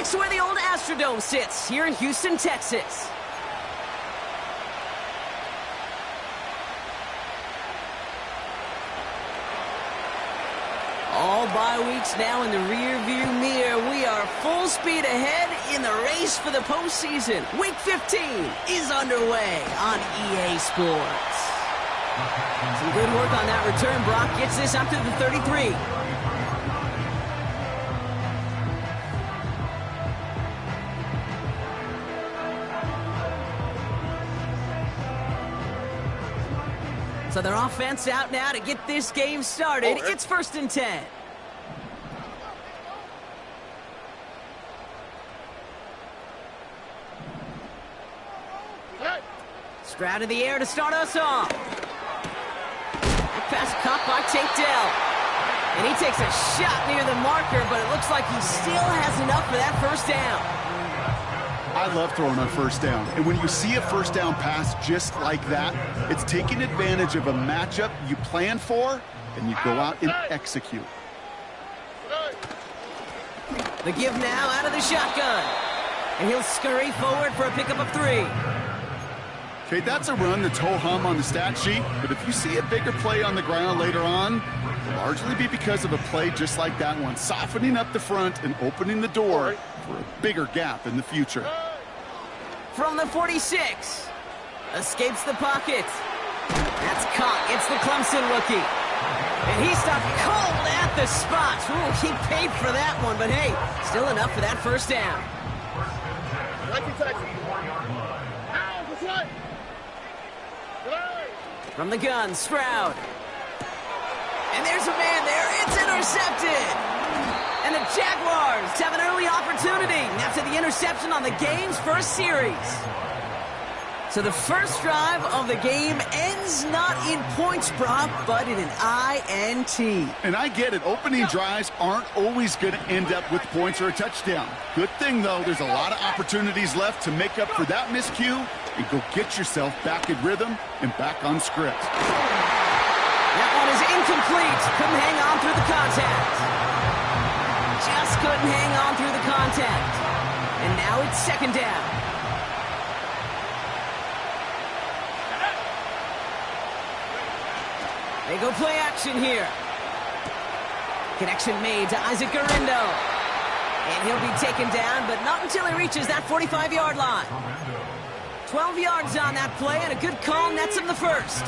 next to where the old Astrodome sits here in Houston, Texas. All bye weeks now in the rear-view mirror. We are full speed ahead in the race for the postseason. Week 15 is underway on EA Sports. Some good work on that return. Brock gets this up to the 33. So their offense out now to get this game started. It's 1st and 10. Stroud in the air to start us off. Pass caught by Tate Dell. And he takes a shot near the marker, but it looks like he still has enough for that first down. I love throwing on first down. And when you see a first down pass just like that, it's taking advantage of a matchup you plan for, and you go out and execute. The give now out of the shotgun. And he'll scurry forward for a pickup of 3. Okay, that's a run that's ho-hum on the stat sheet, but if you see a bigger play on the ground later on, it'll largely be because of a play just like that one, softening up the front and opening the door for a bigger gap in the future. From the 46, escapes the pocket. That's caught. It's the Clemson rookie. And he stopped cold at the spot. Ooh, he paid for that one, but hey, still enough for that first down. From the gun, Stroud. And there's a man there. It's intercepted. And the Jaguars have an early opportunity after the interception on the game's first series. So the first drive of the game ends not in points, Brock, but in an INT. And I get it. Opening drives aren't always going to end up with points or a touchdown. Good thing, though, there's a lot of opportunities left to make up for that miscue and go get yourself back in rhythm and back on script. That one is incomplete. Couldn't hang on through the contact. Just couldn't hang on through the contact. And now it's 2nd down. They go play action here. Connection made to Isaac Garindo. And he'll be taken down, but not until he reaches that 45-yard line. 12 yards on that play, and a good call nets him the first.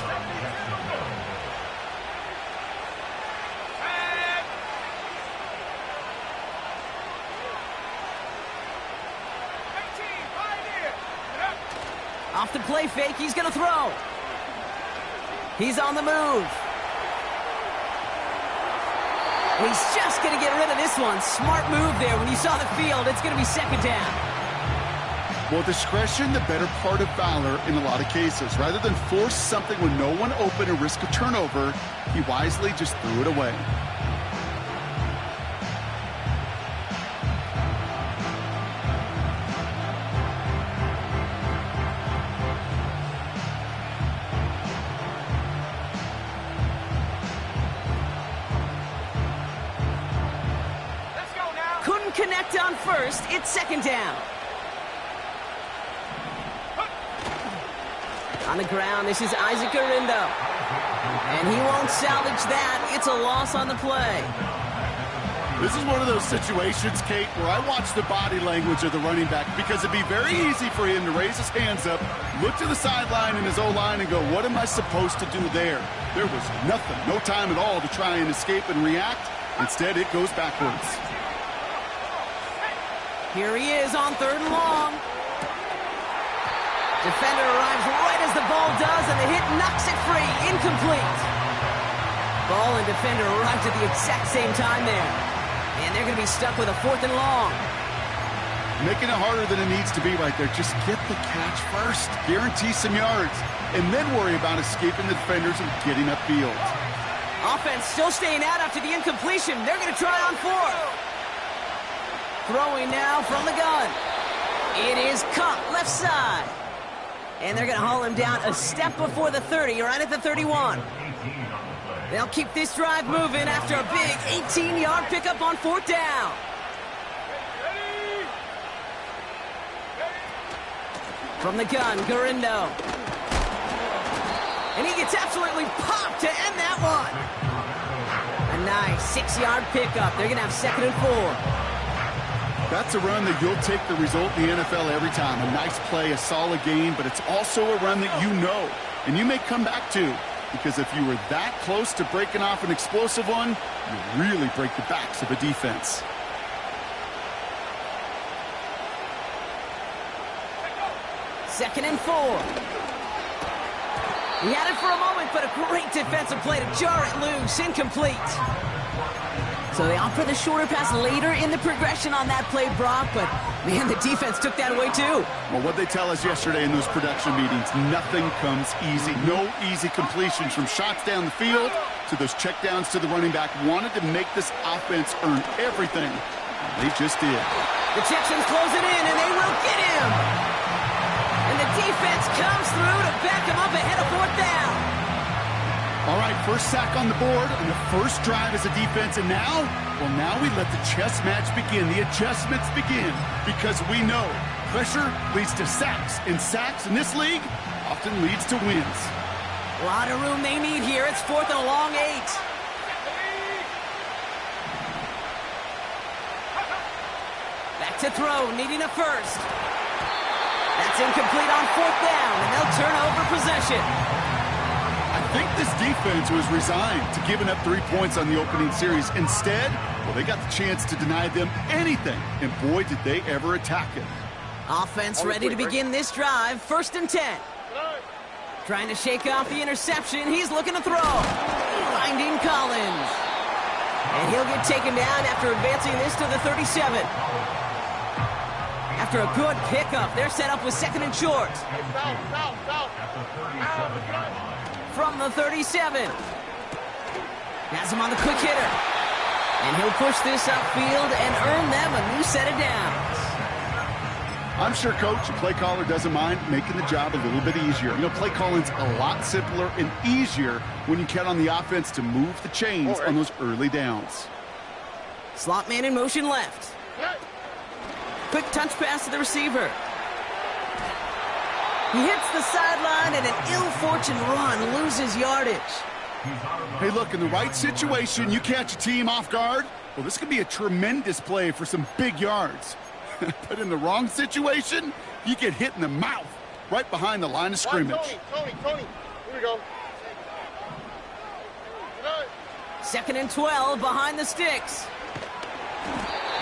Off the play fake, he's going to throw. He's on the move. He's just going to get rid of this one. Smart move there. When you saw the field, it's going to be 2nd down. Well, discretion, the better part of valor in a lot of cases. Rather than force something with no one open and risk a turnover, he wisely just threw it away. Couldn't connect on first. It's 2nd down. On the ground, this is Isaac Garindo. And he won't salvage that. It's a loss on the play. This is one of those situations, Kate, where I watch the body language of the running back because it'd be very easy for him to raise his hands up, look to the sideline in his O-line and go, what am I supposed to do there? There was nothing, no time at all to try and escape and react. Instead, it goes backwards. Here he is on 3rd and long. Defender arrives right as the ball does, and the hit knocks it free. Incomplete. Ball and defender arrived at the exact same time there. And they're going to be stuck with a 4th and long. Making it harder than it needs to be right there. Just get the catch first. Guarantee some yards. And then worry about escaping the defenders and getting upfield. Offense still staying out after the incompletion. They're going to try on 4th. Throwing now from the gun. It is caught left side. And they're going to haul him down a step before the 30, right at the 31. They'll keep this drive moving after a big 18-yard pickup on 4th down. From the gun, Garindo. And he gets absolutely popped to end that one. A nice 6-yard pickup. They're going to have 2nd and 4. That's a run that you'll take the result in the NFL every time. A nice play, a solid game, but it's also a run that you know and you may come back to, because if you were that close to breaking off an explosive one, you really break the backs of a defense. Second and 4. He had it for a moment, but a great defensive play to jar it loose. Incomplete. So they opt for the shorter pass later in the progression on that play, Brock, but man, the defense took that away too. Well, what they tell us yesterday in those production meetings, nothing comes easy. No easy completions, from shots down the field to those checkdowns to the running back. Wanted to make this offense earn everything. They just did. The Texans close it in, and they will get him. And the defense comes through to back him up ahead of 4th down. All right, first sack on the board on the first drive as a defense, and now we let the chess match begin. The adjustments begin, because we know pressure leads to sacks, and sacks in this league often leads to wins. A lot of room they need here. It's 4th and a long 8. Back to throw, needing a first. That's incomplete on 4th down, and they'll turn over possession. I think this defense was resigned to giving up 3 points on the opening series. Instead, well, they got the chance to deny them anything, and boy, did they ever attack it. Offense ready to begin this drive. 1st and 10. Trying to shake off the interception. He's looking to throw. Finding Collins. And he'll get taken down after advancing this to the 37. After a good pickup, they're set up with 2nd and short. From the 37. Has him on the quick hitter. And he'll push this upfield and earn them a new set of downs. I'm sure Coach, the play caller, doesn't mind making the job a little bit easier. You know, play calling's a lot simpler and easier when you count on the offense to move the chains on those early downs. Slot man in motion left. Quick touch pass to the receiver. He hits the sideline, and an ill-fortuned run loses yardage. Hey, look, in the right situation, you catch a team off guard. Well, this could be a tremendous play for some big yards. But in the wrong situation, you get hit in the mouth right behind the line of scrimmage. Tony, here we go. 2nd and 12 behind the sticks.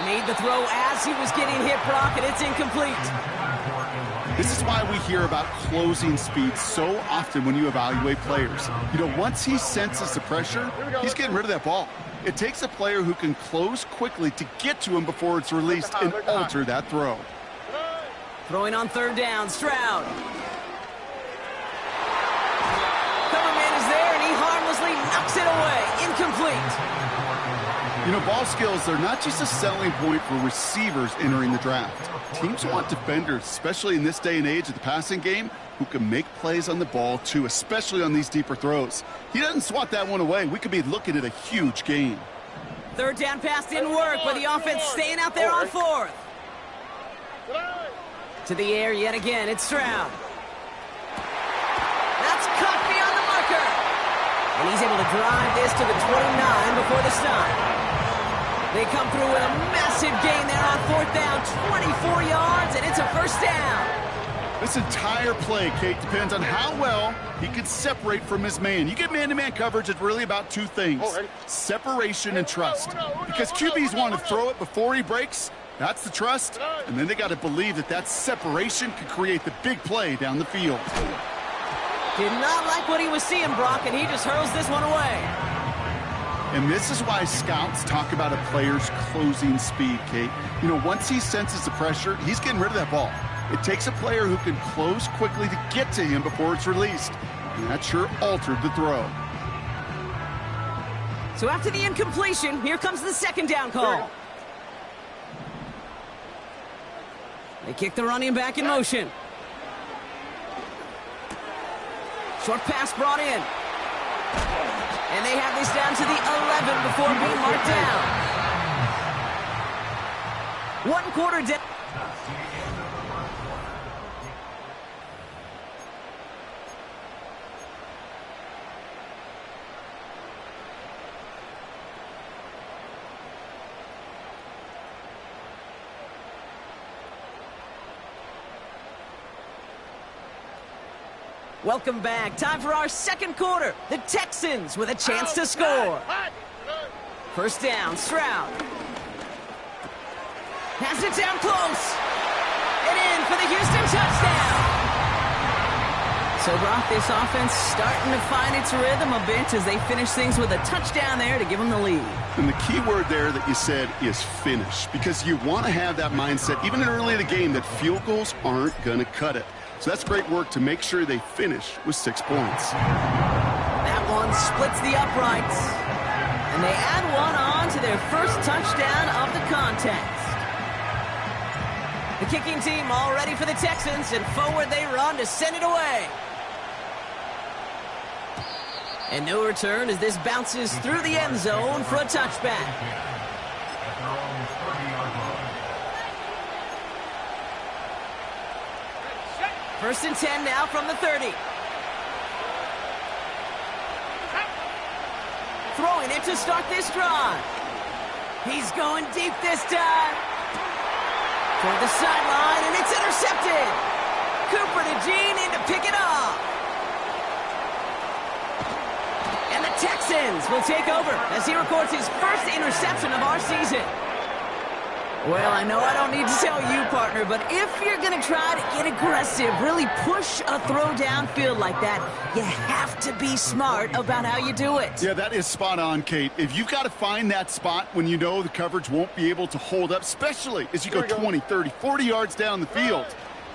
Made the throw as he was getting hit, Brock, and it's incomplete. This is why we hear about closing speed so often when you evaluate players. You know, once he senses the pressure, he's getting rid of that ball. It takes a player who can close quickly to get to him before it's released and alter that throw. Throwing on 3rd down, Stroud. Cover man is there, and he harmlessly knocks it away. Incomplete. You know, ball skills, they're not just a selling point for receivers entering the draft. Teams want defenders, especially in this day and age of the passing game, who can make plays on the ball too, especially on these deeper throws. He doesn't swat that one away. We could be looking at a huge gain. 3rd down pass didn't work, but the offense staying out there on 4th. To the air yet again, it's Stroud. That's caught beyond the marker. And he's able to drive this to the 29 before the stop. They come through with a massive gain there on 4th down, 24 yards, and it's a 1st down. This entire play, Kate, depends on how well he can separate from his man. You get man-to-man coverage, it's really about 2 things, separation and trust. Because QBs want to throw it before he breaks, that's the trust, and then they got to believe that that separation could create the big play down the field. Did not like what he was seeing, Brock, and he just hurls this one away. And this is why scouts talk about a player's closing speed, Kate. You know, once he senses the pressure, he's getting rid of that ball. It takes a player who can close quickly to get to him before it's released. And that sure altered the throw. So after the incompletion, here comes the 2nd down call. They kick the running back in motion. Short pass brought in. And they have this down to the 11 before being marked down. 1 quarter down. Welcome back. Time for our second quarter. The Texans with a chance to score. First down, Stroud. Has it down close. And in for the Houston touchdown. So, Brock, this offense starting to find its rhythm a bit as they finish things with a touchdown there to give them the lead. And the key word there that you said is finish, because you want to have that mindset, even early in the game, that field goals aren't going to cut it. So that's great work to make sure they finish with 6 points. That one splits the uprights. And they add one on to their first touchdown of the contest. The kicking team all ready for the Texans, and forward they run to send it away. And no return as this bounces through the end zone for a touchback. First and 10 now from the 30. Throwing it to start this drive. He's going deep this time. Toward the sideline, and it's intercepted. Cooper to Gene in to pick it off. And the Texans will take over as he records his first interception of our season. Well, I know I don't need to tell you, partner, but if you're going to try to get aggressive, really push a throw downfield like that, you have to be smart about how you do it. Yeah, that is spot on, Kate. If you've got to find that spot when you know the coverage won't be able to hold up, especially as you go 20, 30, 40 yards down the field.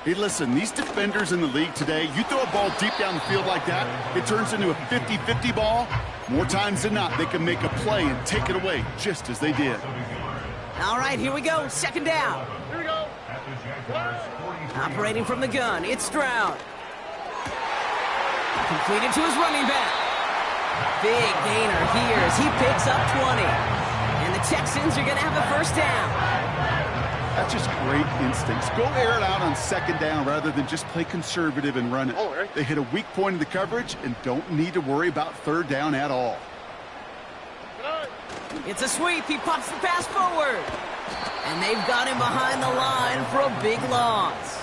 Hey, listen, these defenders in the league today, you throw a ball deep down the field like that, it turns into a 50-50 ball. More times than not, they can make a play and take it away just as they did. All right, here we go. Second down. Here we go. Operating from the gun, it's Stroud. Completed to his running back. Big gainer here as he picks up 20. And the Texans are going to have a first down. That's just great instincts. Go air it out on second down rather than just play conservative and run it. They hit a weak point in the coverage and don't need to worry about third down at all. It's a sweep. He pops the pass forward. And they've got him behind the line for a big loss.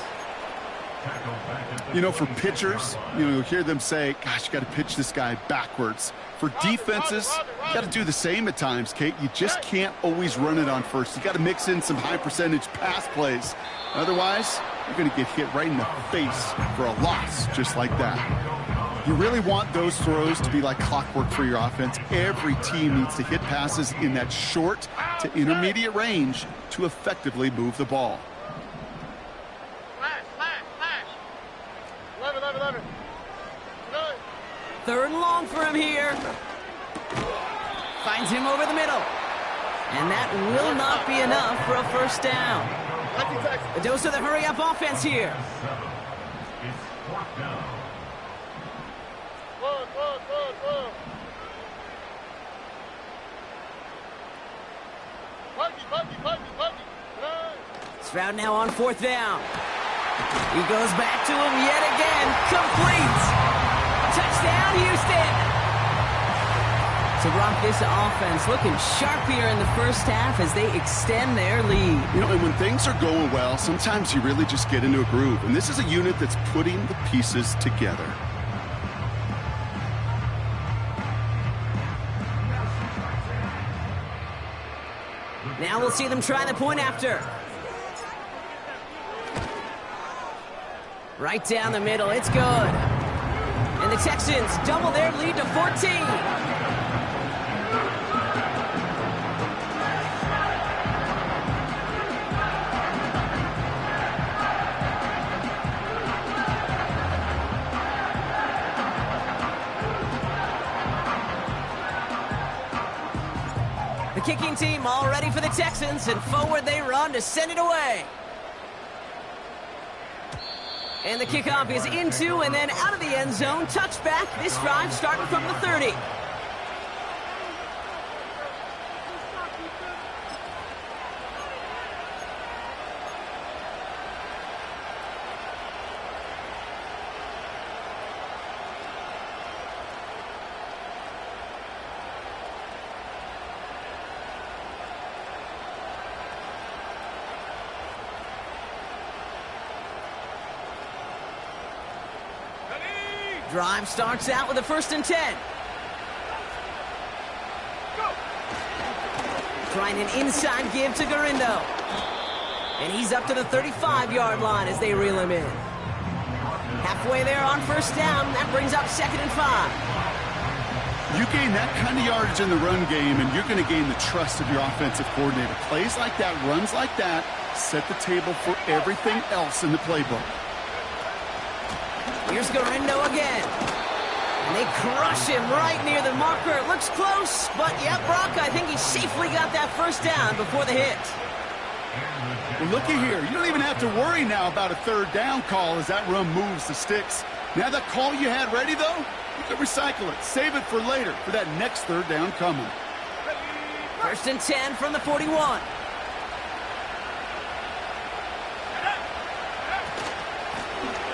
You know, for pitchers, you'll hear them say, gosh, you got to pitch this guy backwards. For defenses, you got to do the same at times, Kate. You just can't always run it on first. You got to mix in some high-percentage pass plays. Otherwise, you're going to get hit right in the face for a loss just like that. You really want those throws to be like clockwork for your offense. Every team needs to hit passes in that short to intermediate range to effectively move the ball. Third and long for him here. Finds him over the middle. And that will not be enough for a first down. A dose of the hurry-up offense here. Stroud now on fourth down. He goes back to him yet again. Complete. Touchdown, Houston. So, Brock, this offense looking sharp here in the first half as they extend their lead. You know, and when things are going well, sometimes you really just get into a groove. And this is a unit that's putting the pieces together. Now we'll see them try the point after. Right down the middle, it's good. And the Texans double their lead to 14. The kicking team all ready for the Texans, and forward they run to send it away. And the kickoff is into and then out of the end zone. Touchback. This drive starting from the 30. Drive starts out with a 1st and 10. Trying an inside give to Garindo. And he's up to the 35-yard line as they reel him in. Halfway there on 1st down. That brings up 2nd and 5. You gain that kind of yardage in the run game, and you're going to gain the trust of your offensive coordinator. Plays like that, runs like that, set the table for everything else in the playbook. Here's Garindo again. And they crush him right near the marker. It looks close, but yeah, Brock, I think he safely got that 1st down before the hit. Well, looky here. You don't even have to worry now about a 3rd down call as that run moves the sticks. Now that call you had ready, though, you can recycle it. Save it for later for that next 3rd down coming. 1st and 10 from the 41.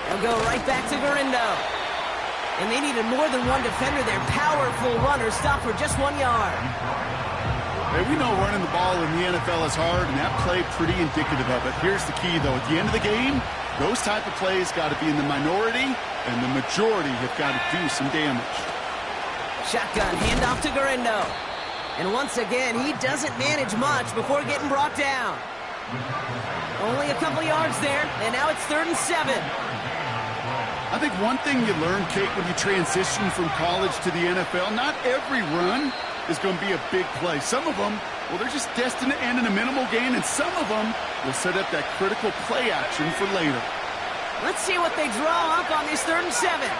They'll go right back to Garindo. And they needed more than one defender there. Powerful runner stopped for just 1 yard. Hey, we know running the ball in the NFL is hard, and that play pretty indicative of it. Here's the key, though. At the end of the game, those type of plays got to be in the minority, and the majority have got to do some damage. Shotgun handoff to Garindo. And once again, he doesn't manage much before getting brought down. Only a couple yards there, and now it's 3rd and 7. I think one thing you learn, Kate, when you transition from college to the NFL, not every run is going to be a big play. Some of them, well, they're just destined to end in a minimal gain, and some of them will set up that critical play action for later. Let's see what they draw up on this 3rd and 7.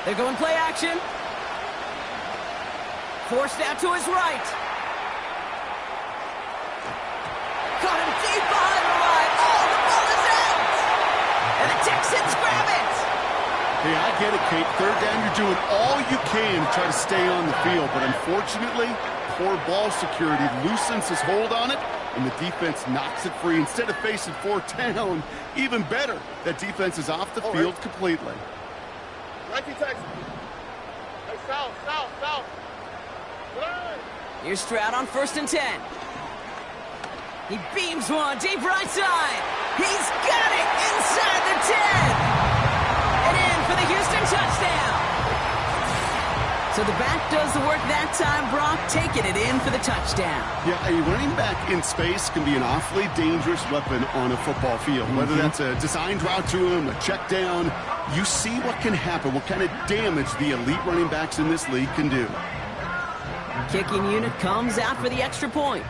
They're going play action. Forced out to his right. Caught him deep behind the line. Oh, the ball is out. And the Texans grab it. Hey, I get it, Kate. 3rd down, you're doing all you can to try to stay on the field. But unfortunately, poor ball security loosens his hold on it, and the defense knocks it free. Instead of facing 4th down, even better, that defense is off the field completely. Here's Stroud on 1st and 10. He beams one deep right side. He's got it inside the 10. And in for the Houston touchdown. So the back does the work that time, Brock, taking it in for the touchdown. Yeah, a running back in space can be an awfully dangerous weapon on a football field. Whether that's a designed route to him, a check down, you see what can happen, what kind of damage the elite running backs in this league can do. Kicking unit comes out for the extra point.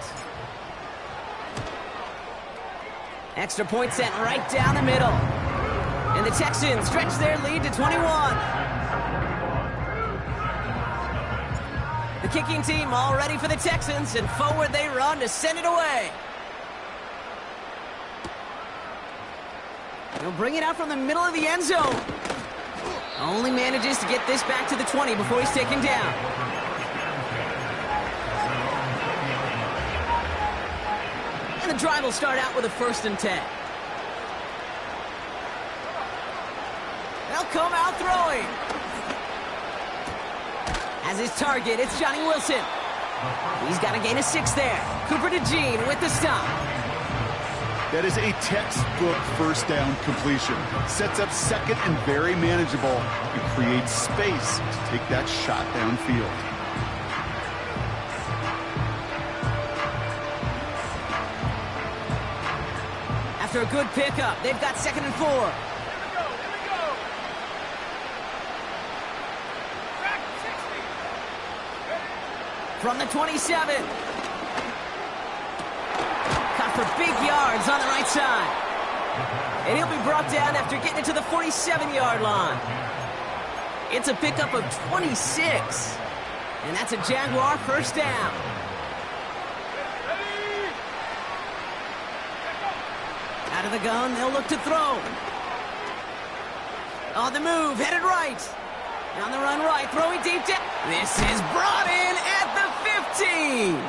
Extra point sent right down the middle. And the Texans stretch their lead to 21. The kicking team all ready for the Texans, and forward they run to send it away. He'll bring it out from the middle of the end zone. Only manages to get this back to the 20 before he's taken down. And the drive will start out with a 1st and 10. They'll come out throwing. As his target, it's Johnny Wilson. He's got a gain of 6 there. Cooper DeJean with the stop. That is a textbook 1st down completion. Sets up 2nd and very manageable and creates space to take that shot downfield. After a good pickup, they've got 2nd and 4. From the 27. Caught for big yards on the right side. And he'll be brought down after getting it to the 47-yard line. It's a pickup of 26. And that's a Jaguar 1st down. Out of the gun, they'll look to throw. On the move, headed right. On the run right, throwing deep down. This is brought in at the 15.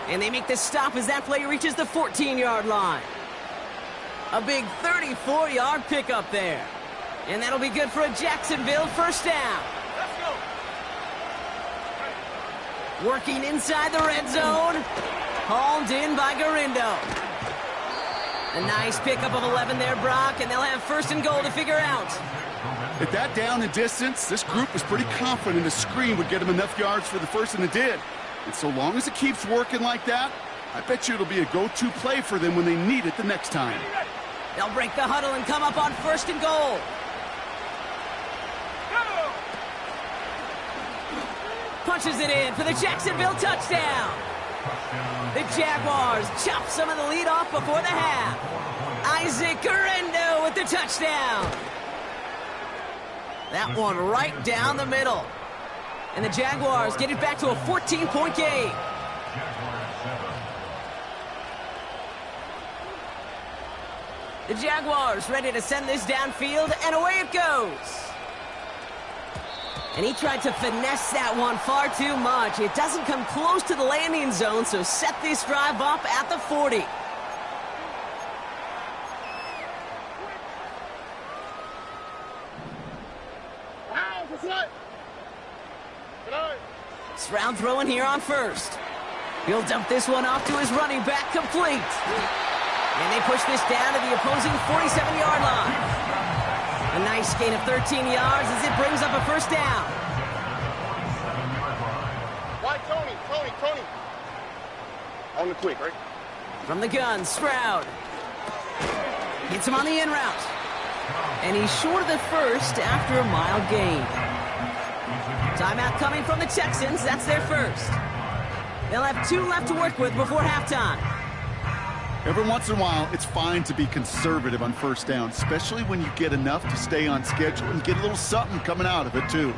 And they make the stop as that play reaches the 14-yard line. A big 34-yard pickup there. And that'll be good for a Jacksonville first down. Let's go. Working inside the red zone. Hauled in by Garindo. A nice pickup of 11 there, Brock, and they'll have first and goal to figure out. At that down and distance, this group was pretty confident a screen would get them enough yards for the first, and it did. And so long as it keeps working like that, I bet you it'll be a go-to play for them when they need it the next time. They'll break the huddle and come up on first and goal. Punches it in for the Jacksonville touchdown. The Jaguars chop some of the lead off before the half. Isaac Garindo with the touchdown. That one right down the middle. And the Jaguars get it back to a 14-point game. The Jaguars ready to send this downfield, and away it goes. And he tried to finesse that one far too much. It doesn't come close to the landing zone, so set this drive up at the 40. Stroud throwing here on first. He'll dump this one off to his running back, complete. And they push this down to the opposing 47-yard line. A nice gain of 13 yards as it brings up a first down. Why, Tony? On the quick, right? From the gun, Stroud. Hits him on the in route. And he's short of the first after a mile gain. Timeout coming from the Texans. That's their first. They'll have 2 left to work with before halftime. Every once in a while, it's fine to be conservative on first down, especially when you get enough to stay on schedule and get a little something coming out of it, too.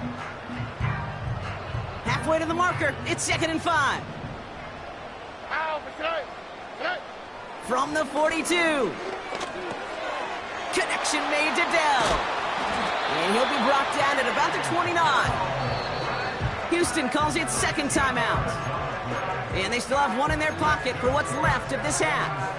Halfway to the marker, it's 2nd and 5. From the 42. Connection made to Dell. And he'll be brought down at about the 29. Houston calls it second timeout. And they still have one in their pocket for what's left of this half.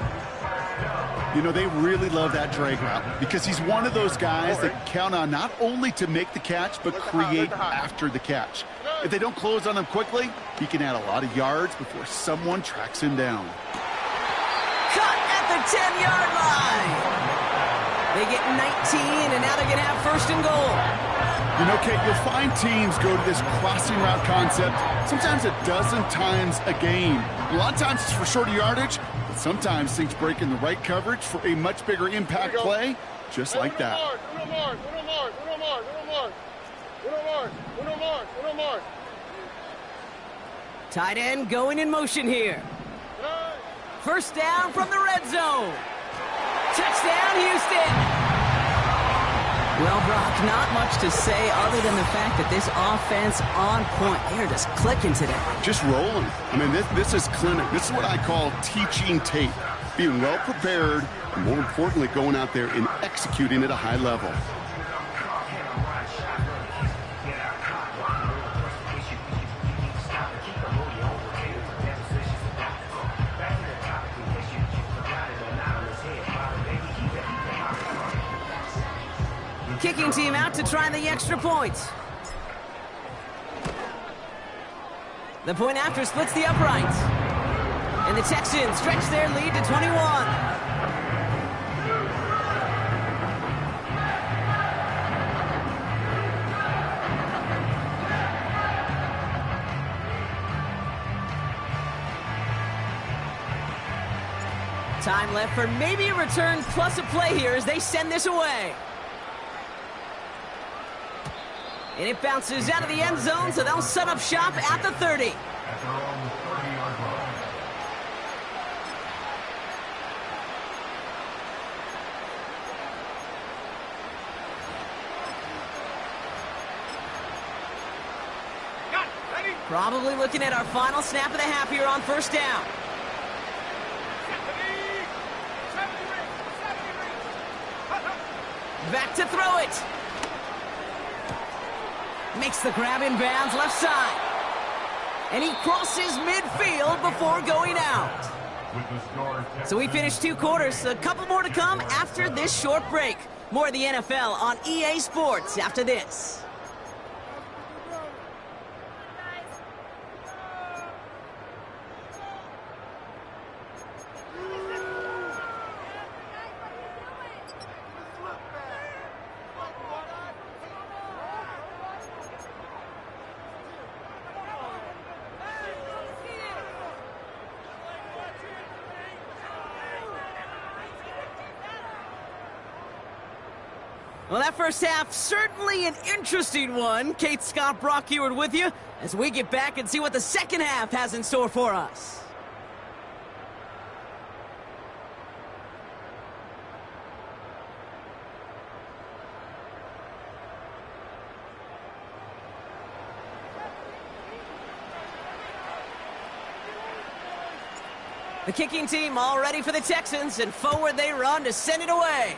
You know, they really love that drag route because he's one of those guys that count on not only to make the catch, but create after the catch. If they don't close on him quickly, he can add a lot of yards before someone tracks him down. Cut at the 10-yard line. They get 19, and now they're going to have first and goal. You know, Kate, you'll find teams go to this crossing route concept sometimes a dozen times a game. A lot of times it's for shorter yardage, but sometimes things break in the right coverage for a much bigger impact play, just like that. Tight end going in motion here. First down from the red zone. Touchdown, Houston. Well, Brock, not much to say other than the fact that this offense on point. They're just clicking today. Just rolling. I mean, this is clinic. This is what I call teaching tape. Being well prepared, and more importantly, going out there and executing at a high level. Kicking team out to try the extra point. The point after splits the uprights. And the Texans stretch their lead to 21. Time left for maybe a return plus a play here as they send this away. And it bounces out of the end zone, so they'll set up shop at the 30. Probably looking at our final snap of the half here on first down. Back to throw it. Makes the grab in bounds left side. And he crosses midfield before going out. So we finished 2 quarters. A couple more to come after this short break. More of the NFL on EA Sports after this. Well, that first half, certainly an interesting one. Kate, Scott, Brock Eward with you as we get back and see what the second half has in store for us. The kicking team all ready for the Texans, and forward they run to send it away.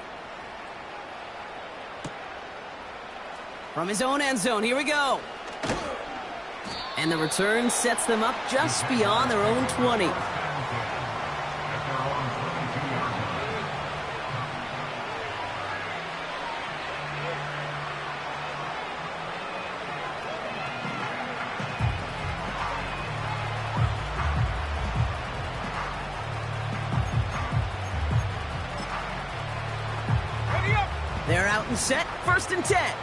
From his own end zone, here we go. And the return sets them up just beyond their own 20. They're out and set, 1st and 10.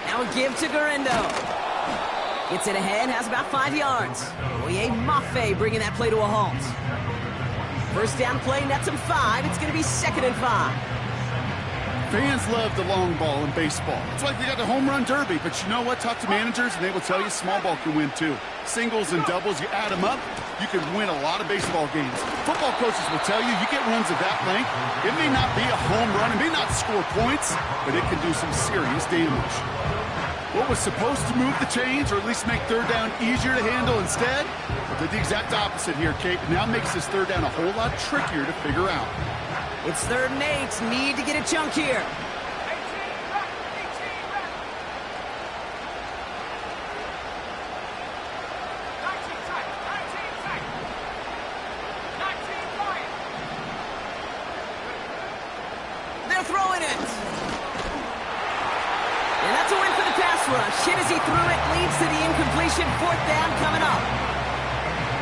Now a give to Garindo. Gets it ahead, has about 5 yards. Oye Mafe bringing that play to a halt. First down play, nets him 5. It's going to be 2nd and 5. Fans love the long ball in baseball. It's like they got the home run derby, but you know what? Talk to managers, and they will tell you small ball can win too. Singles and doubles, you add them up, you can win a lot of baseball games. Football coaches will tell you, you get runs of that length, it may not be a home run, it may not score points, but it can do some serious damage. What was supposed to move the chains, or at least make 3rd down easier to handle instead, did the exact opposite here, Kate. Now makes this 3rd down a whole lot trickier to figure out. It's 3rd and 8. Need to get a chunk here. They're throwing it. And that's a win for the pass rush. Hit as he threw it, leads to the incompletion. 4th down coming up.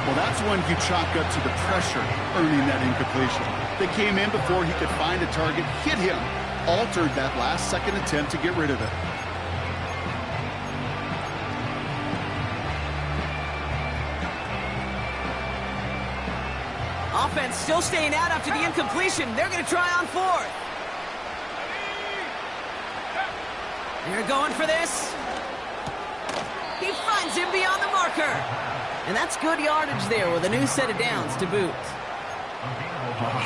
Well, that's one you chalk up to the pressure earning that incompletion. They came in before he could find a target, hit him, altered that last second attempt to get rid of it. Offense still staying out after the incompletion. They're going to try on 4th. They're going for this. He finds him beyond the marker. And that's good yardage there with a new set of downs to boot.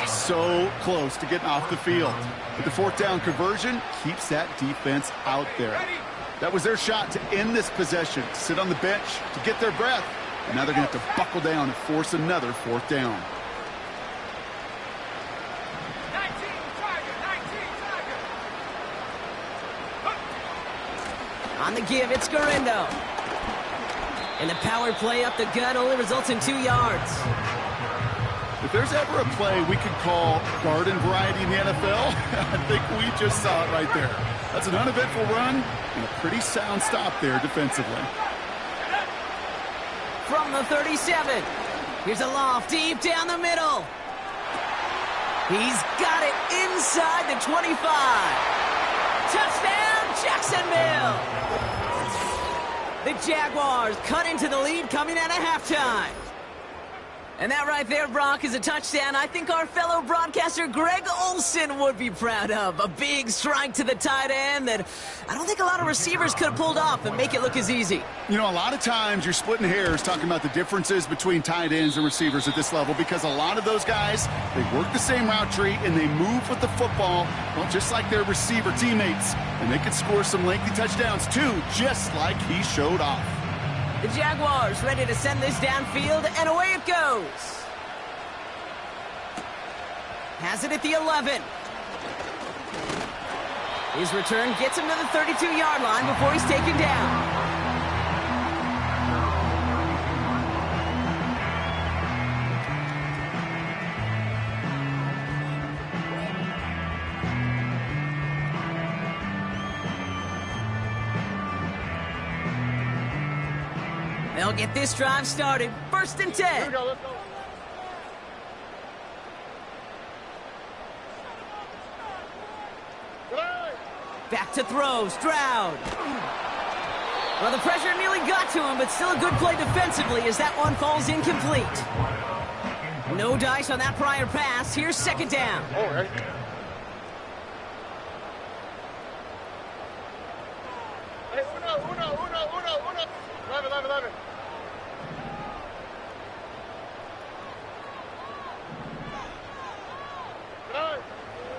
So close to getting off the field. But the 4th down conversion keeps that defense out there. That was their shot to end this possession, sit on the bench to get their breath. And now they're going to have to buckle down and force another 4th down. On the give, it's Garindo. And the power play up the gut only results in 2 yards. If there's ever a play we could call garden variety in the NFL, I think we just saw it right there. That's an uneventful run and a pretty sound stop there defensively. From the 37, here's a loft deep down the middle. He's got it inside the 25. Touchdown, Jacksonville! The Jaguars cut into the lead coming out of halftime. And that right there, Brock, is a touchdown I think our fellow broadcaster Greg Olsen would be proud of. A big strike to the tight end that I don't think a lot of receivers could have pulled off and make it look as easy. You know, a lot of times you're splitting hairs talking about the differences between tight ends and receivers at this level because a lot of those guys, they work the same route tree and they move with the football, well, just like their receiver teammates. And they can score some lengthy touchdowns too, just like he showed off. The Jaguars ready to send this downfield, and away it goes. Has it at the 11. His return gets him to the 32-yard line before he's taken down. They'll get this drive started. 1st and 10. Here we go, let's go. Back to throw, Stroud. Well, the pressure nearly got to him, but still a good play defensively as that one falls incomplete. No dice on that prior pass. Here's 2nd down. Oh, ready? Hey, uno. 11.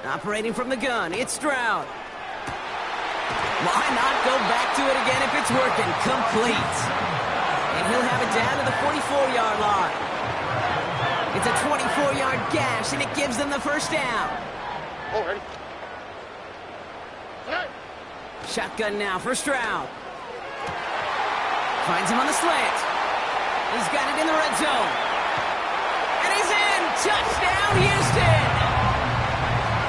Operating from the gun, it's Stroud. Why not go back to it again if it's working? Complete. And he'll have it down to the 44-yard line. It's a 24-yard gash, and it gives them the 1st down. Oh, ready? Shotgun now for Stroud. Finds him on the slant. He's got it in the red zone. And he's in! Touchdown, Houston!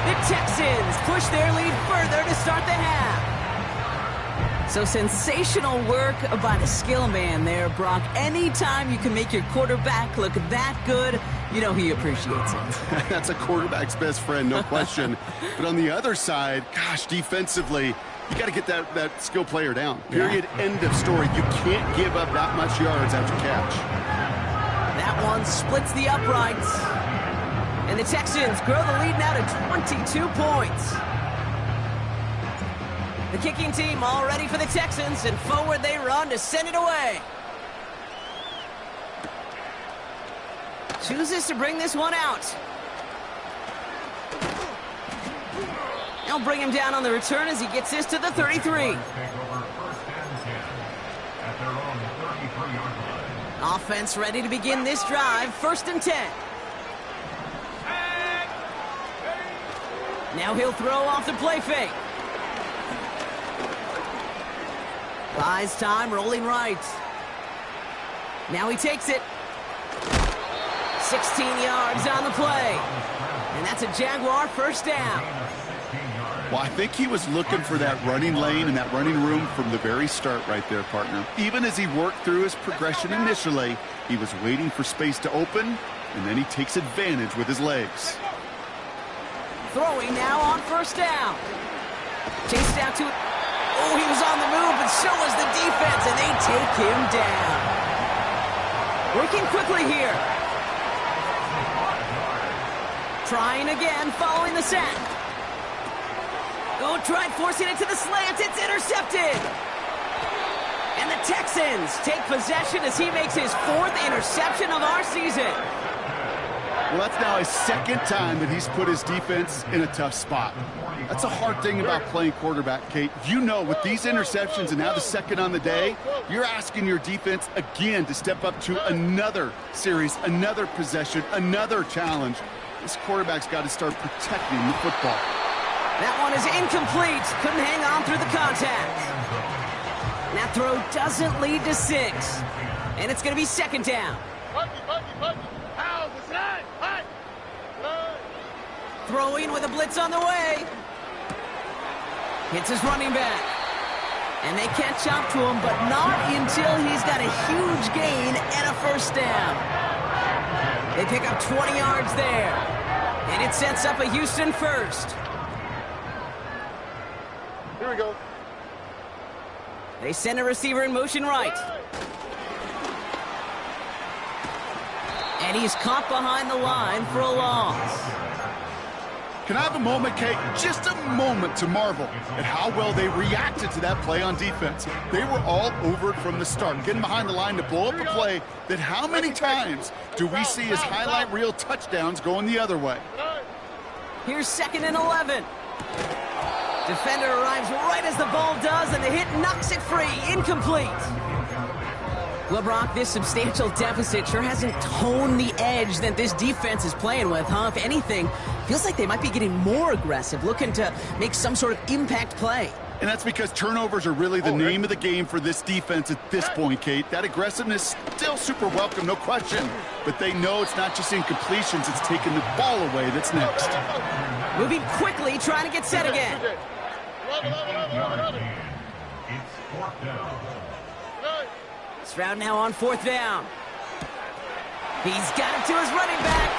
The Texans push their lead further to start the half. So sensational work by the skill man there, Brock. Anytime you can make your quarterback look that good, you know he appreciates it. That's a quarterback's best friend, no question. But on the other side, gosh, defensively, you got to get that skill player down. Period. Yeah. End of story. You can't give up that much yards after catch. That one splits the uprights. And the Texans grow the lead now to 22 points. The kicking team all ready for the Texans, and forward they run to send it away. Chooses to bring this one out. They'll bring him down on the return as he gets this to the 33. Offense ready to begin this drive. 1st and 10. Now he'll throw off the play fake. Buys time, rolling right. Now he takes it. 16 yards on the play. And that's a Jaguar 1st down. Well, I think he was looking for that running lane and that running room from the very start right there, partner. Even as he worked through his progression initially, he was waiting for space to open, and then he takes advantage with his legs. Throwing now on 1st down. Chased out to it. Oh, he was on the move, but so was the defense, and they take him down. Working quickly here. Trying again, following the sack. Oh, tried forcing it to the slant. It's intercepted. And the Texans take possession as he makes his 4th interception of our season. Well, that's now his 2nd time that he's put his defense in a tough spot. That's a hard thing about playing quarterback, Kate. You know, with these interceptions and now the 2nd on the day, you're asking your defense again to step up to another series, another possession, another challenge. This quarterback's got to start protecting the football. That one is incomplete. Couldn't hang on through the contact. That throw doesn't lead to 6. And it's going to be 2nd down. Throwing with a blitz on the way. Hits his running back. And they catch up to him, but not until he's got a huge gain and a 1st down. They pick up 20 yards there. And it sets up a Houston 1st. Here we go. They send a receiver in motion right. And he's caught behind the line for a loss. Can I have a moment, Kate? Just a moment to marvel at how well they reacted to that play on defense. They were all over it from the start, getting behind the line to blow up a play that how many times do we see as highlight reel touchdowns going the other way? Here's 2nd and 11. Defender arrives right as the ball does, and the hit knocks it free. Incomplete. Well, Brock, this substantial deficit sure hasn't toned the edge that this defense is playing with, huh? If anything, feels like they might be getting more aggressive, looking to make some sort of impact play. And that's because turnovers are really the name of the game for this defense at this point, Kate. That aggressiveness still super welcome, no question. But they know it's not just incompletions, it's taking the ball away that's next. Moving quickly, trying to get set again. Stroud now on 4th down. He's got it to his running back.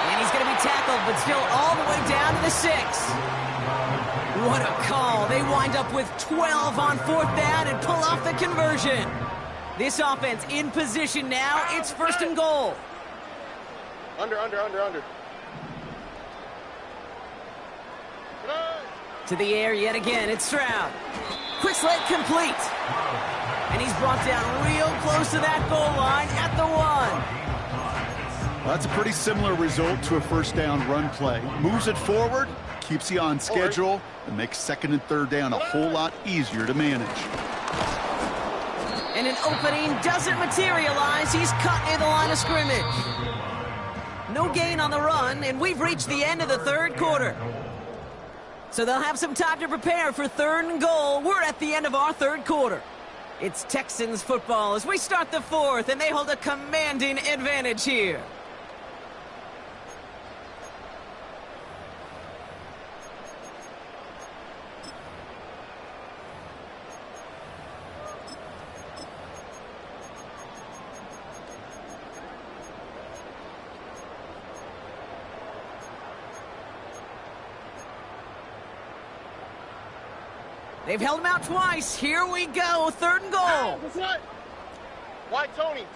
And he's going to be tackled, but still all the way down to the 6. What a call. They wind up with 12 on 4th down and pull off the conversion. This offense in position now. It's 1st and goal. Under. To the air yet again. It's Stroud. Quick slant complete. And he's brought down real close to that goal line at the 1. Well, that's a pretty similar result to a 1st down run play. Moves it forward, keeps you on schedule, and makes 2nd and 3rd down a whole lot easier to manage. And an opening doesn't materialize. He's cut near the line of scrimmage. No gain on the run, and we've reached the end of the 3rd quarter. So they'll have some time to prepare for 3rd and goal. We're at the end of our 3rd quarter. It's Texans football as we start the 4th, and they hold a commanding advantage here. They've held him out twice. Here we go. 3rd and goal. Why, Tony?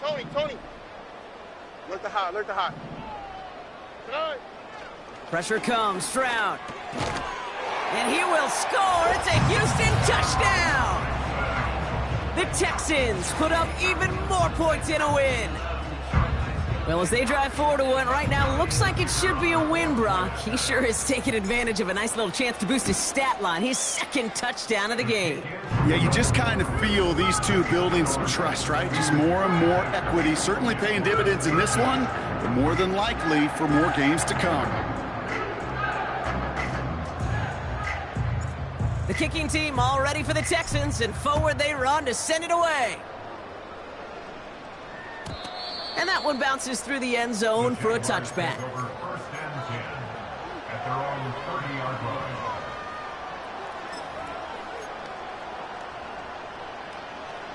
Look the hot. Pressure comes. Stroud. And he will score. It's a Houston touchdown. The Texans put up even more points in a win. Well, as they drive forward to one right now, looks like it should be a win, Brock. He sure has taken advantage of a nice little chance to boost his stat line. His 2nd touchdown of the game. Yeah, you just kind of feel these two building some trust, right? Just more and more equity. Certainly paying dividends in this one, but more than likely for more games to come. The kicking team all ready for the Texans, and forward they run to send it away. And that one bounces through the end zone for a touchback.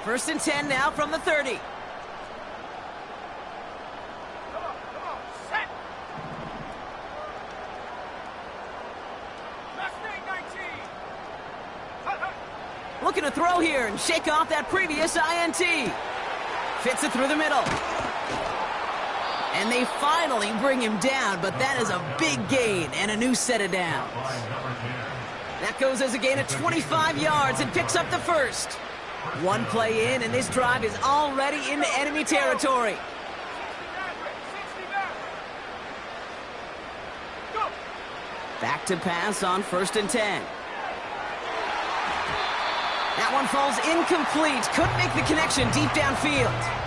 First and 10 now from the 30. Looking to throw here and shake off that previous INT. Fits it through the middle. And they finally bring him down, but that is a big gain and a new set of downs. That goes as a gain of 25 yards and picks up the 1st. One play in, and this drive is already into enemy territory. Back to pass on 1st and 10. That one falls incomplete. Couldn't make the connection deep downfield.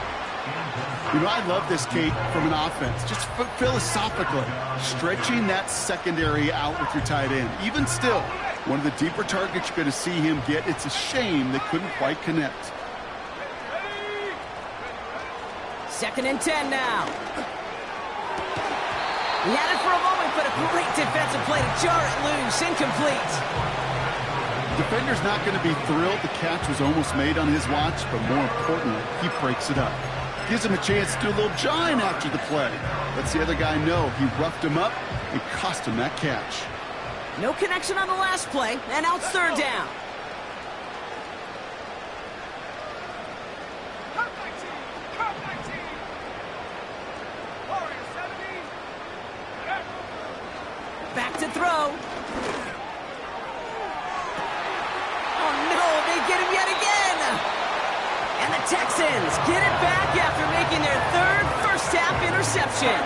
You know, I love this, Kate, from an offense. Just philosophically, stretching that secondary out with your tight end. Even still, one of the deeper targets you're going to see him get. It's a shame they couldn't quite connect. 2nd and 10 now. He had it for a moment, but a great defensive play to jar it loose. Incomplete. Defender's not going to be thrilled the catch was almost made on his watch, but more importantly, he breaks it up. Gives him a chance to do a little jawing after the play. Lets the other guy know he roughed him up and cost him that catch. No connection on the last play, and now it's 3rd down. Back to throw. Oh no, they get him yet again. And the Texans get it back after making their 3rd first-half interception.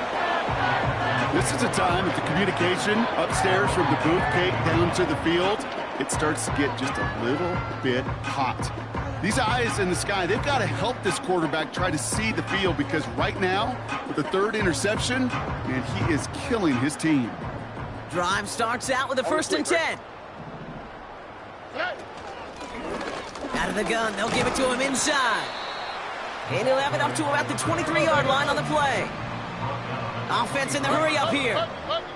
This is a time that the communication upstairs from the booth, Kate, down to the field, it starts to get just a little bit hot. These eyes in the sky, they've got to help this quarterback try to see the field, because right now, with the 3rd interception, man, he is killing his team. Drive starts out with a 1st and 10. Out of the gun, they'll give it to him inside. And he'll have it up to about the 23-yard line on the play. Offense in the hurry up here.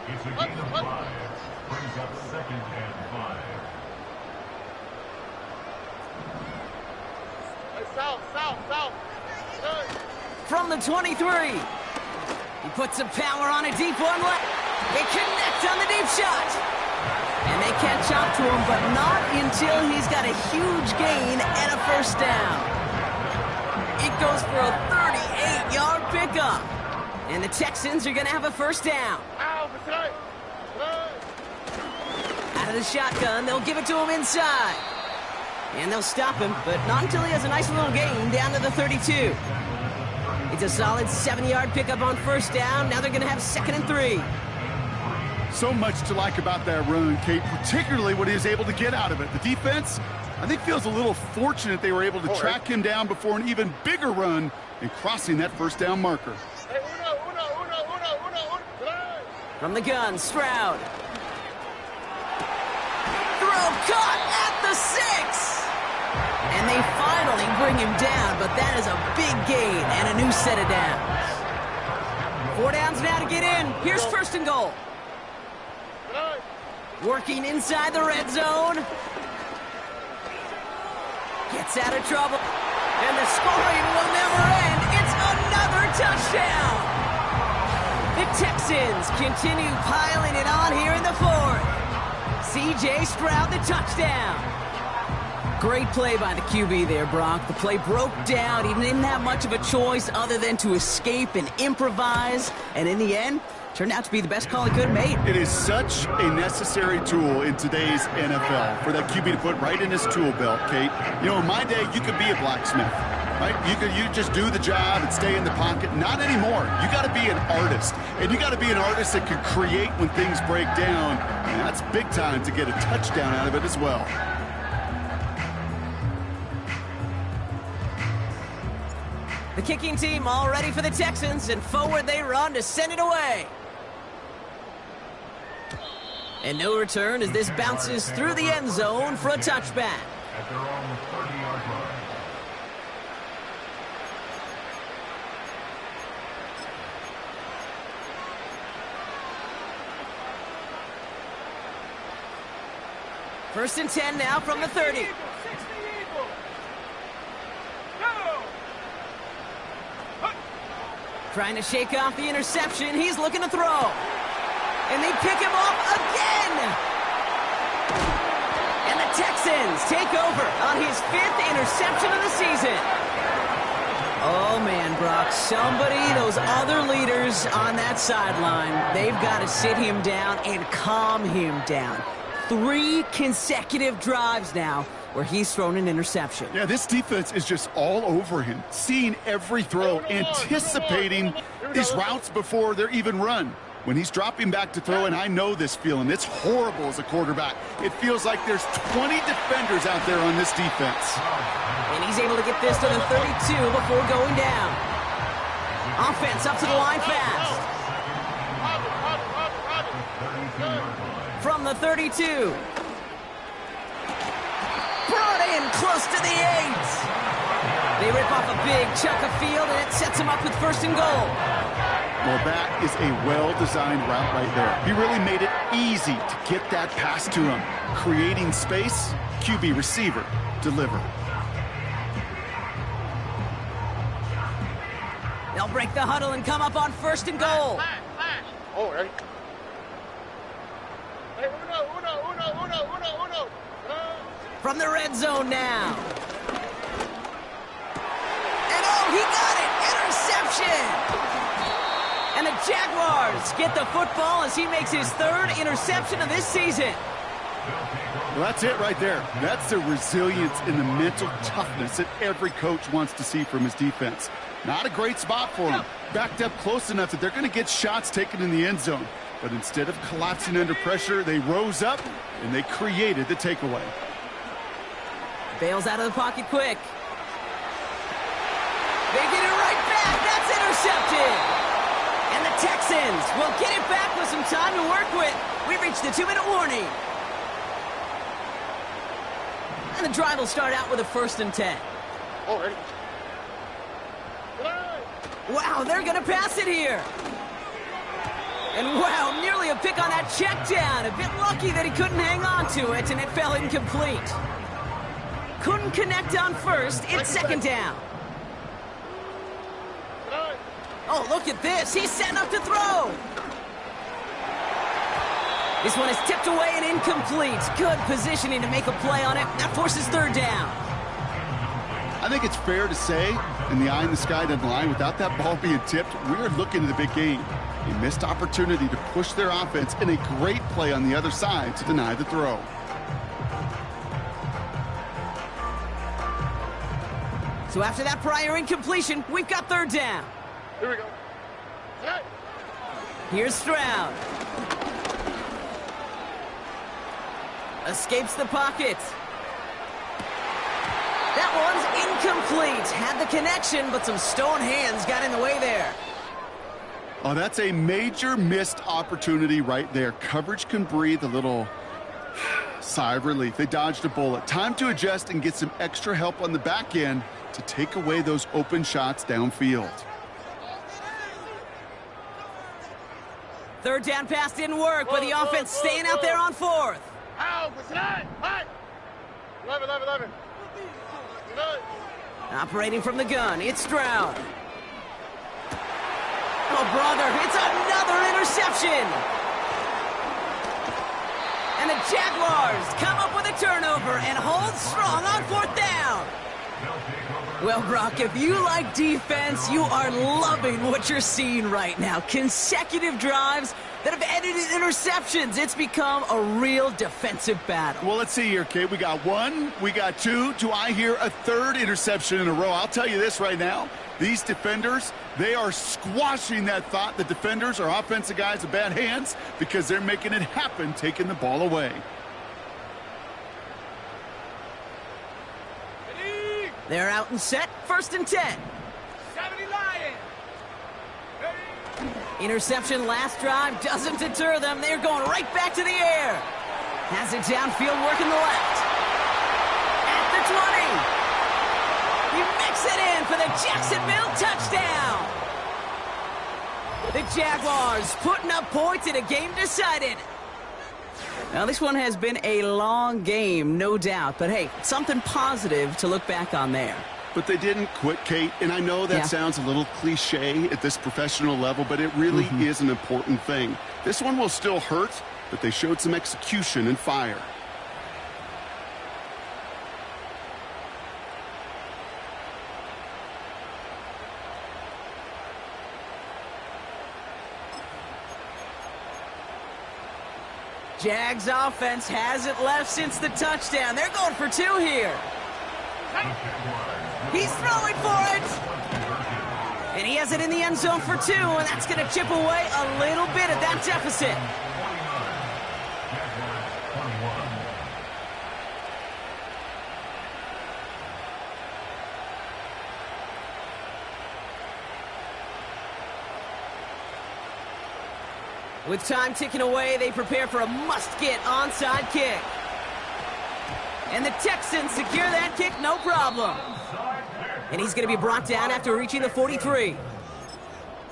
It's a gain of 5. Brings up 2nd and 5. South. From the 23. He puts some power on a deep one. They connect on the deep shot. And they catch up to him, but not until he's got a huge gain and a first down. It goes for a 38-yard pickup. And the Texans are going to have a first down. Out of the shotgun, they'll give it to him inside. And they'll stop him, but not until he has a nice little gain down to the 32. It's a solid 70-yard pickup on first down. Now they're going to have 2nd and 3. So much to like about that run, Kate, particularly what he was able to get out of it. The defense, I think, feels a little fortunate they were able to track him down before an even bigger run and crossing that first down marker. From the gun, Stroud. Throw caught at the 6. And they finally bring him down, but that is a big gain and a new set of downs. 4 downs now to get in. Here's 1st and goal. Working inside the red zone. Gets out of trouble. And the scoring will never end. It's another touchdown. The Texans continue piling it on here in the 4th. C.J. Stroud, the touchdown. Great play by the QB there, Brock. The play broke down. He didn't have much of a choice other than to escape and improvise. And in the end, turned out to be the best call he could have made. It is such a necessary tool in today's NFL for that QB to put right in his tool belt, Kate. You know, in my day, you could be a blacksmith, right? You just do the job and stay in the pocket. Not anymore. You got to be an artist. And you got to be an artist that can create when things break down. And that's big time to get a touchdown out of it as well. The kicking team all ready for the Texans, and forward they run to send it away. And no return as this bounces through the end zone for a touchback. At their own 30-yard line. First and 10 now from the 30. Trying to shake off the interception. He's looking to throw. And they pick him off again. And the Texans take over on his 5th interception of the season. Oh, man, Brock. Somebody, those other leaders on that sideline, they've got to sit him down and calm him down. 3 consecutive drives now where he's thrown an interception. Yeah, this defense is just all over him, seeing every throw, anticipating these routes before they're even run. When he's dropping back to throw, and I know this feeling, it's horrible as a quarterback. It feels like there's 20 defenders out there on this defense. And he's able to get this to the 32 before going down. Offense up to the line fast. From the 32. Brought in close to the 8. They rip off a big chunk of field, and it sets him up with 1st and goal. Well, that is a well-designed route right there. He really made it easy to get that pass to him. Creating space, QB receiver, deliver. They'll break the huddle and come up on 1st and goal. Flash. Oh, ready? Hey, uno. From the red zone now. And oh, he got it! Interception! And the Jaguars get the football as he makes his 3rd interception of this season. Well, that's it right there. That's the resilience and the mental toughness that every coach wants to see from his defense. Not a great spot for him. Backed up close enough that they're going to get shots taken in the end zone. But instead of collapsing under pressure, they rose up and they created the takeaway. Bails out of the pocket quick. They get it right back. That's intercepted. And the Texans will get it back with some time to work with. We've reached the 2-minute warning. And the drive will start out with a 1st and 10. Oh, ready? Wow, they're going to pass it here. And wow, nearly a pick on that check down. A bit lucky that he couldn't hang on to it, and it fell incomplete. couldn't connect on first. It's second down. Oh, look at this. He's setting up to throw. This one is tipped away and incomplete. Good positioning to make a play on it. That forces third down. I think it's fair to say, in the eye in the sky doesn't lie, without that ball being tipped, we are looking at the big game. A missed opportunity to push their offense and a great play on the other side to deny the throw. So after that prior incompletion, we've got third down. Here we go. Hey. Here's Stroud. Escapes the pocket. That one's incomplete. Had the connection, but some stone hands got in the way there. Oh, that's a major missed opportunity right there. Coverage can breathe a little sigh of relief. They dodged a bullet. Time to adjust and get some extra help on the back end to take away those open shots downfield. Third down pass didn't work, but the offense staying out there on fourth. Operating from the gun, it's Stroud. Oh, brother, it's another interception. And the Jaguars come up with a turnover and hold strong on fourth down. Well, Brock, if you like defense, you are loving what you're seeing right now. Consecutive drives that have ended in interceptions. It's become a real defensive battle. Well, let's see here, Kate. We got one, we got two. Do I hear a third interception in a row? I'll tell you this right now. These defenders, they are squashing that thought. The defenders are offensive guys with bad hands because they're making it happen, taking the ball away. They're out and set, 1st and 10. Interception last drive doesn't deter them. They're going right back to the air. Has it downfield, working the left. At the 20. He mix it in for the Jacksonville touchdown. The Jaguars putting up points in a game decided. Now, this one has been a long game, no doubt. But, hey, something positive to look back on there. But they didn't quit, Kate. And I know that sounds a little cliche at this professional level, but it really is an important thing. This one will still hurt, but they showed some execution and fire. Jags offense hasn't left since the touchdown. They're going for two here. He's throwing for it. And he has it in the end zone for two, and that's going to chip away a little bit of that deficit. With time ticking away, they prepare for a must-get onside kick. And the Texans secure that kick, no problem. And he's going to be brought down after reaching the 43.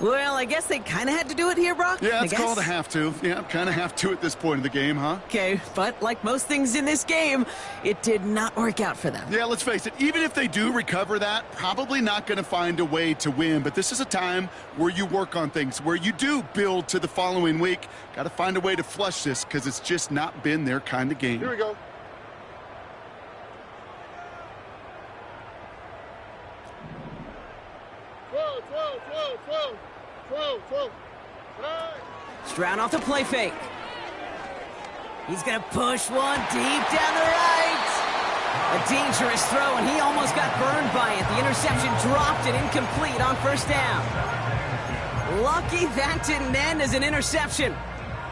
Well, I guess they kind of had to do it here, Brock. Yeah, it's called a have to. Yeah, kind of have to at this point in the game, huh? Okay, but like most things in this game, it did not work out for them. Yeah, let's face it. Even if they do recover that, probably not going to find a way to win. But this is a time where you work on things, where you do build to the following week. Got to find a way to flush this because it's just not been their kind of game. Here we go. Stroud off the play fake. He's going to push one deep down the right. A dangerous throw, and he almost got burned by it. The interception dropped and incomplete on first down. Lucky that didn't end as an interception.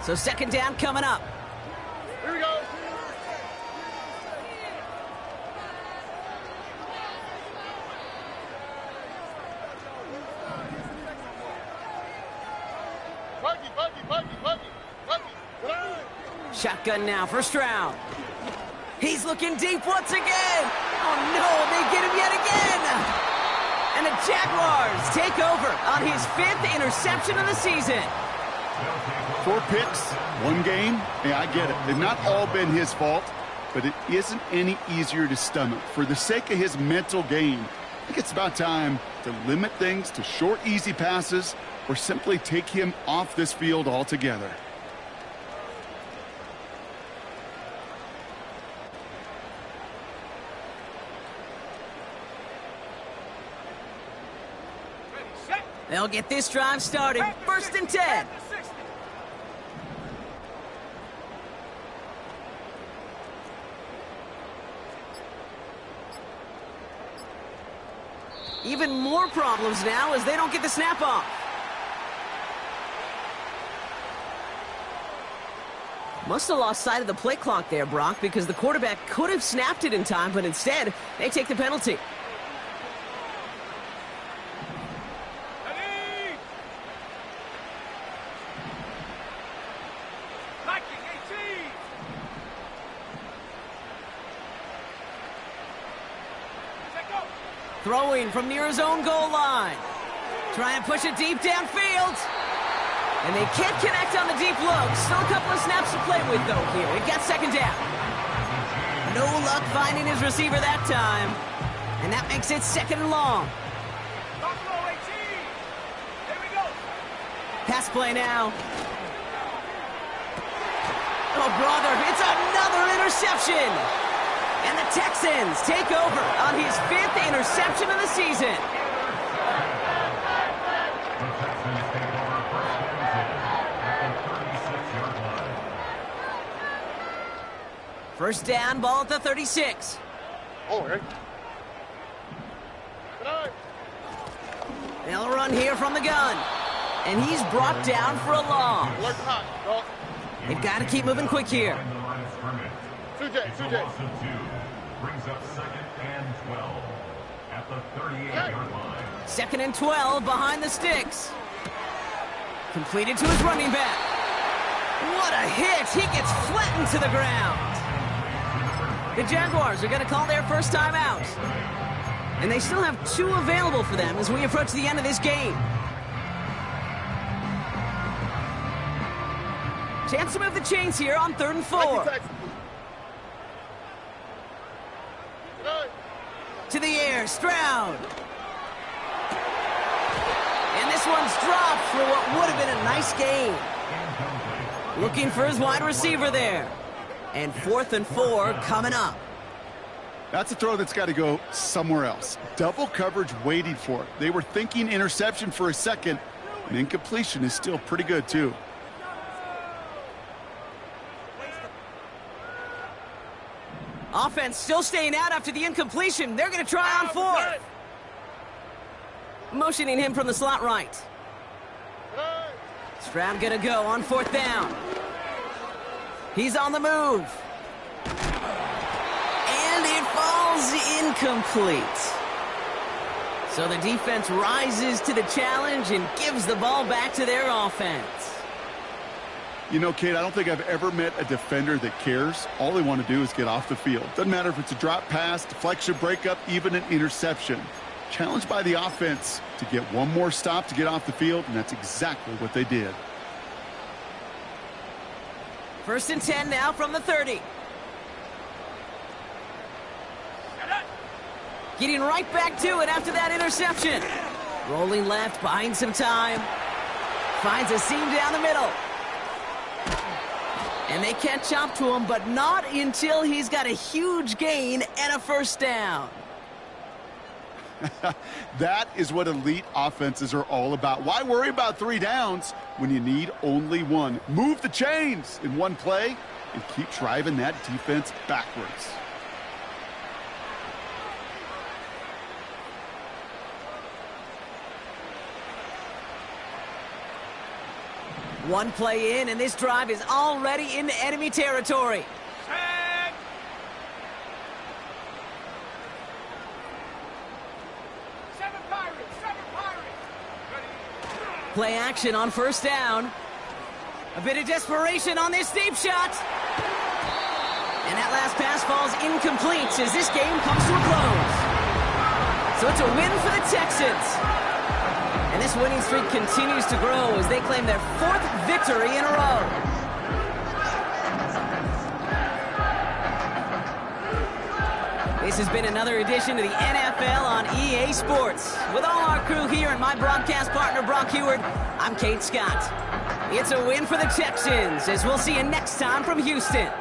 So second down coming up. Here we go. Shotgun now for Stroud. He's looking deep once again. Oh, no, they get him yet again. And the Jaguars take over on his 5th interception of the season. 4 picks, 1 game. Yeah, I get it. They've not all been his fault, but it isn't any easier to stomach. For the sake of his mental game, I think it's about time to limit things to short, easy passes or simply take him off this field altogether. They'll get this drive started. First and 10. Even more problems now as they don't get the snap off. Must have lost sight of the play clock there, Brock, because the quarterback could have snapped it in time, but instead, they take the penalty. Throwing from near his own goal line. Trying to push it deep downfield. And they can't connect on the deep look. Still a couple of snaps to play with, though, here. It got second down. No luck finding his receiver that time. And that makes it second and long. Pass play now. Oh, brother, it's another interception. And the Texans take over on his 5th interception of the season. First down, ball at the 36. Oh, okay. They'll run here from the gun. And he's brought down for a loss. They've got to keep moving quick here. 2J. Brings up second and 12 at the 38-yard line. Second and 12 behind the sticks. Completed to his running back. What a hit. He gets flattened to the ground. The Jaguars are going to call their first time out. And they still have 2 available for them as we approach the end of this game. Chance to move the chains here on 3rd and 4. To the air, Stroud. And this one's dropped for what would have been a nice game. Looking for his wide receiver there. And 4th and 4 coming up. That's a throw that's got to go somewhere else. Double coverage waiting for it. They were thinking interception for a second, and incompletion is still pretty good, too. Offense still staying out after the incompletion. They're going to try on 4th. Motioning him from the slot right. Stroud going to go on 4th down. He's on the move. And it falls incomplete. So the defense rises to the challenge and gives the ball back to their offense. You know, Kate, I don't think I've ever met a defender that cares. All they want to do is get off the field. Doesn't matter if it's a drop pass, deflection, breakup, even an interception. Challenged by the offense to get one more stop to get off the field, and that's exactly what they did. First and 10 now from the 30. Getting right back to it after that interception. Rolling left, buying some time. Finds a seam down the middle. And they catch up to him, but not until he's got a huge gain and a first down. That is what elite offenses are all about. Why worry about 3 downs when you need only 1? Move the chains in one play and keep driving that defense backwards. One play in, and this drive is already into enemy territory. Play action on first down. A bit of desperation on this deep shot. And that last pass falls incomplete as this game comes to a close. So it's a win for the Texans. And this winning streak continues to grow as they claim their 4th victory in a row. This has been another edition of the NFL on EA Sports. With all our crew here and my broadcast partner, Brock Heward, I'm Kate Scott. It's a win for the Texans, as we'll see you next time from Houston.